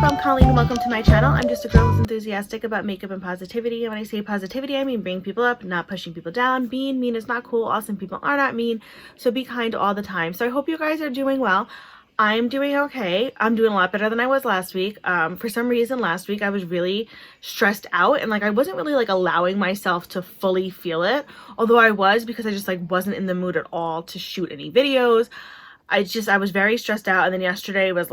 I'm Colleen and welcome to my channel. I'm just a girl who's enthusiastic about makeup and positivity. And when I say positivity, I mean bringing people up, not pushing people down. Being mean is not cool. Awesome people are not mean. So be kind all the time. So I hope you guys are doing well. I'm doing okay. I'm doing a lot better than I was last week. For some reason last week I was really stressed out and I wasn't really allowing myself to fully feel it. Although I was, because I just wasn't in the mood at all to shoot any videos. I was very stressed out, and then yesterday was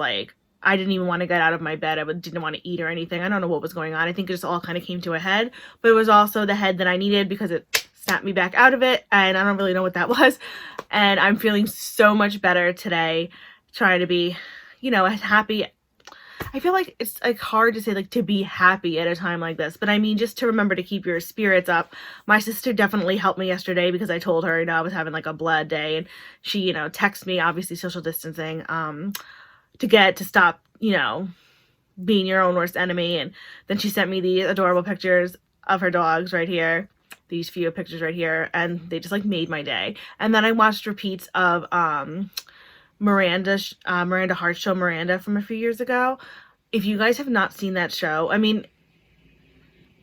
I didn't even want to get out of my bed. I didn't want to eat or anything. I don't know what was going on. I think it just all kind of came to a head, but it was also the head that I needed because it snapped me back out of it, and I don't really know what that was. And I'm feeling so much better today, trying to be, happy. I feel like it's hard to say to be happy at a time like this, but I mean just to remember to keep your spirits up. My sister definitely helped me yesterday because I told her, I was having a blood day, and she, texted me, obviously social distancing, to stop, being your own worst enemy. And then she sent me these adorable pictures of her dogs right here, these few pictures right here, and they just made my day. And then I watched repeats of Miranda Hart's show, Miranda, from a few years ago. If you guys have not seen that show, I mean,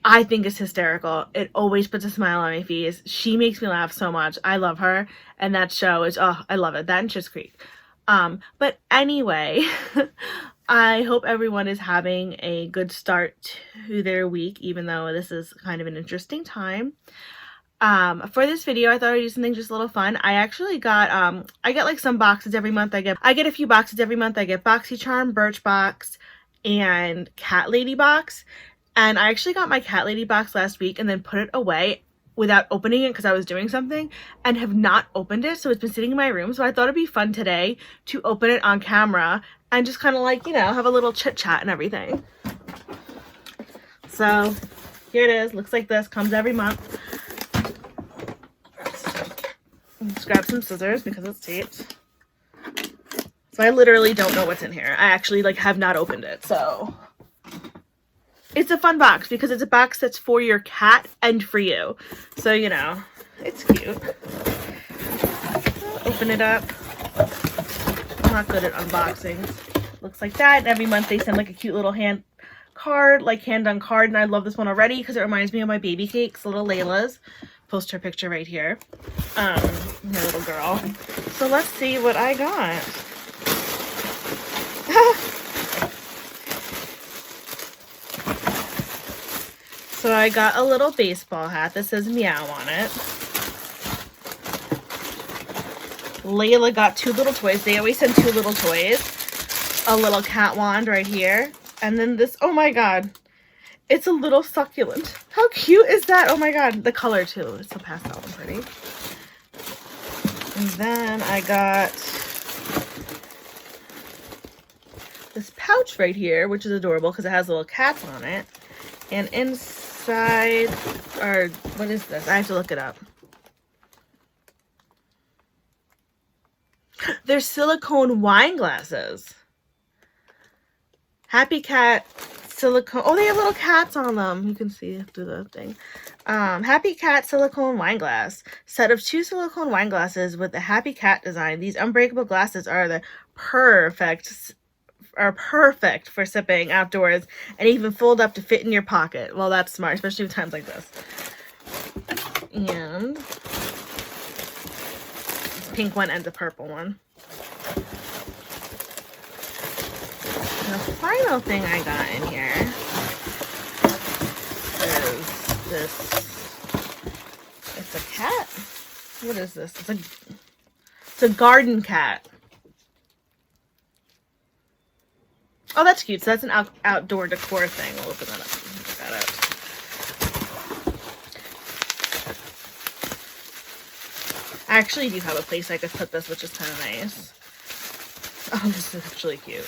I think it's hysterical. It always puts a smile on my face. She makes me laugh so much. I love her, and that show is, oh, I love it. That and Schitt's Creek. But anyway, I hope everyone is having a good start to their week, even though this is kind of an interesting time. For this video, I thought I'd do something just a little fun. I actually got, I get some boxes every month. I get a few boxes every month. I get BoxyCharm, Birchbox, and Catlady Box. And I actually got my Catlady Box last week and then put it away without opening it because I was doing something, and have not opened it. So it's been sitting in my room. So I thought it'd be fun today to open it on camera and just kind of have a little chit chat and everything. So here it is. Looks like this. Comes every month. Let's grab some scissors because it's taped. So I literally don't know what's in here. I actually have not opened it. So it's a fun box because it's a box that's for your cat and for you. So, it's cute. Open it up. I'm not good at unboxings. Looks like that. And every month they send a cute little hand card, hand-done card. And I love this one already because it reminds me of my baby cakes, little Layla's. Post her picture right here. My little girl. So let's see what I got. So I got a little baseball hat that says meow on it. Layla got two little toys. They always send two little toys. A little cat wand right here. And then this, oh my god. It's a little succulent. How cute is that? Oh my god. The color too. It's so pastel and pretty. And then I got this pouch right here, which is adorable because it has little cats on it. And inside, or what is this? I have to look it up. They're silicone wine glasses. Happy Cat silicone. Oh, they have little cats on them. You can see through the thing. Happy Cat silicone wine glass. Set of 2 silicone wine glasses with the Happy Cat design. These unbreakable glasses are perfect for sipping outdoors and even fold up to fit in your pocket. Well, that's smart, especially with times like this. And this pink one and the purple one. And the final thing I got in here is this. It's a cat. What is this? It's a garden cat. Oh, that's cute. So that's an outdoor decor thing. We'll open that up. Check that out. I actually do have a place I could put this, which is kind of nice. Oh, this is actually cute.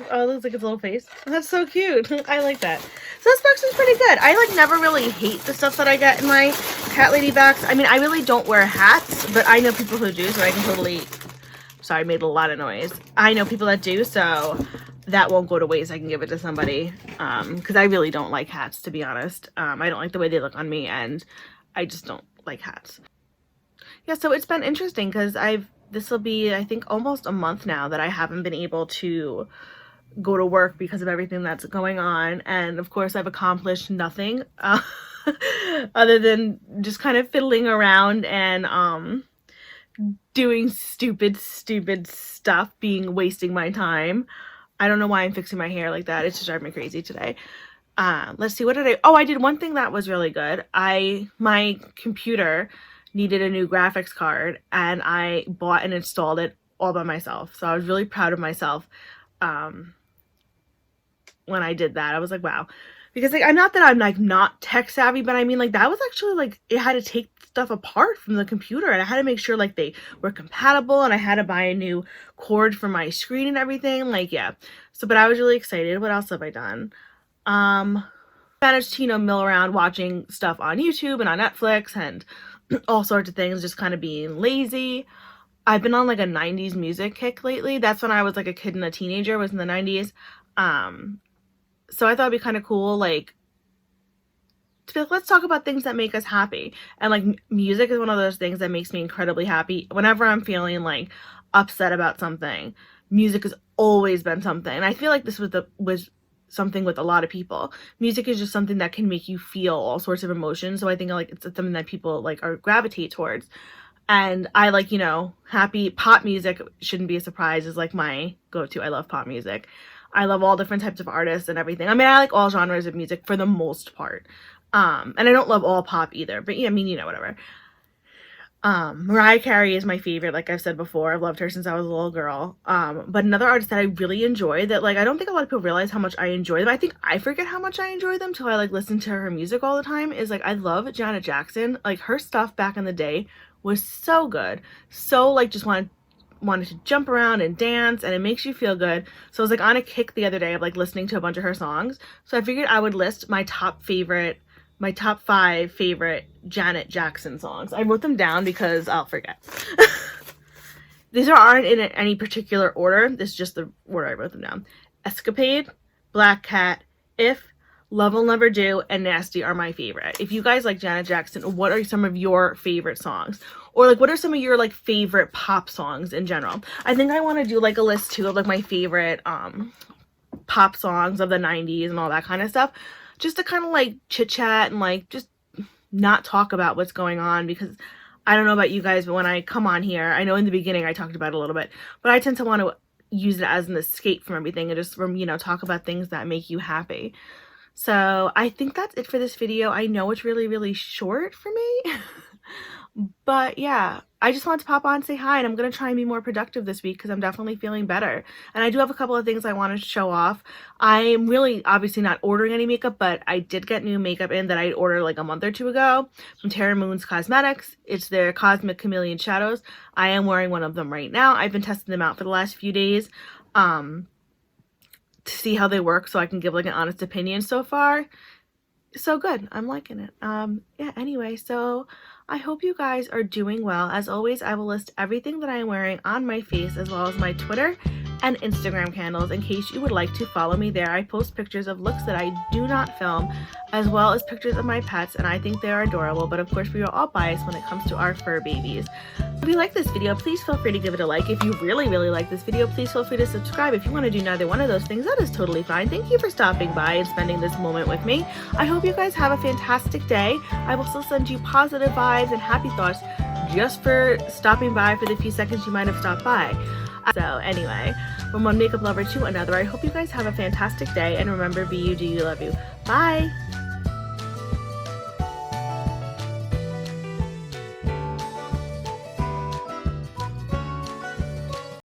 Oh, it looks like its little face. That's so cute. I like that. So this box is pretty good. I never really hate the stuff that I get in my Catlady box. I mean, I really don't wear hats, but I know people who do, so I can totally... Sorry, I made a lot of noise. I know people that do, so that won't go to waste. I can give it to somebody. Because I really don't like hats, to be honest. I don't like the way they look on me, and I just don't like hats. yeah, so it's been interesting because this will be, I think, almost a month now that I haven't been able to go to work because of everything that's going on. And of course, I've accomplished nothing other than just kind of fiddling around and doing stupid stuff, wasting my time. I don't know why I'm fixing my hair like that. It's just driving me crazy today. Let's see, what did I did one thing that was really good. My computer needed a new graphics card and I bought and installed it all by myself. So I was really proud of myself when I did that. I was like, wow. Because like, I'm not that I'm like not tech savvy, but I mean like that was actually like, it had to take stuff apart from the computer and I had to make sure like they were compatible and I had to buy a new cord for my screen and everything. Like, yeah. So, but I was really excited. What else have I done? Managed to, you know, mill around watching stuff on YouTube and on Netflix and all sorts of things, just kind of being lazy. I've been on like a 90s music kick lately. That's when I was like a kid and a teenager, was in the 90s. So I thought it'd be kind of cool, like, to be like, let's talk about things that make us happy. And like music is one of those things that makes me incredibly happy. Whenever I'm feeling like upset about something, music has always been something. And I feel like this was something with a lot of people. Music is just something that can make you feel all sorts of emotions. So I think like it's something that people like are gravitate towards. And I like, you know, happy pop music shouldn't be a surprise, is like my go-to. I love pop music. I love all different types of artists and everything. I mean, I like all genres of music for the most part. And I don't love all pop either, but yeah, I mean, you know, whatever. Mariah Carey is my favorite. Like I've said before, I've loved her since I was a little girl. But another artist that I really enjoy, that like I don't think a lot of people realize how much I enjoy them. I think I forget how much I enjoy them till I like listen to her music all the time, is like I love Janet Jackson. Like her stuff back in the day was so good. So like just wanted to jump around and dance, and it makes you feel good. So I was like on a kick the other day of like listening to a bunch of her songs. So I figured I would list my top 5 favorite Janet Jackson songs. I wrote them down because I'll forget. These aren't in any particular order. This is just the order I wrote them down. Escapade, Black Cat, If, Love Will Never Do, and Nasty are my favorite. If you guys like Janet Jackson, what are some of your favorite songs? Or like what are some of your like favorite pop songs in general? I think I want to do like a list too of like my favorite pop songs of the 90s and all that kind of stuff. Just to kind of like chit chat and like just not talk about what's going on, because I don't know about you guys, but when I come on here, I know in the beginning I talked about it a little bit, but I tend to want to use it as an escape from everything and just from, you know, talk about things that make you happy. So I think that's it for this video. I know it's really short for me, but yeah, I just wanted to pop on and say hi, and I'm going to try and be more productive this week because I'm definitely feeling better. And I do have a couple of things I want to show off. I'm really obviously not ordering any makeup, but I did get new makeup in that I ordered like a month or two ago from Terramoons Cosmetics. It's their Cosmic Chameleon shadows. I am wearing one of them right now. I've been testing them out for the last few days to see how they work so I can give like an honest opinion. So far, so good. I'm liking it. Yeah, anyway, so I hope you guys are doing well. As always, I will list everything that I am wearing on my face, as well as my Twitter and Instagram handles, in case you would like to follow me there. I post pictures of looks that I do not film, as well as pictures of my pets, and I think they are adorable, but of course we are all biased when it comes to our fur babies. If you like this video, please feel free to give it a like. If you really like this video, please feel free to subscribe. If you want to do neither one of those things, that is totally fine. Thank you for stopping by and spending this moment with me. I hope you guys have a fantastic day. I will still send you positive vibes and happy thoughts just for stopping by for the few seconds you might have stopped by. So anyway, from one makeup lover to another, I hope you guys have a fantastic day, and remember, be you, do you, love you. Bye!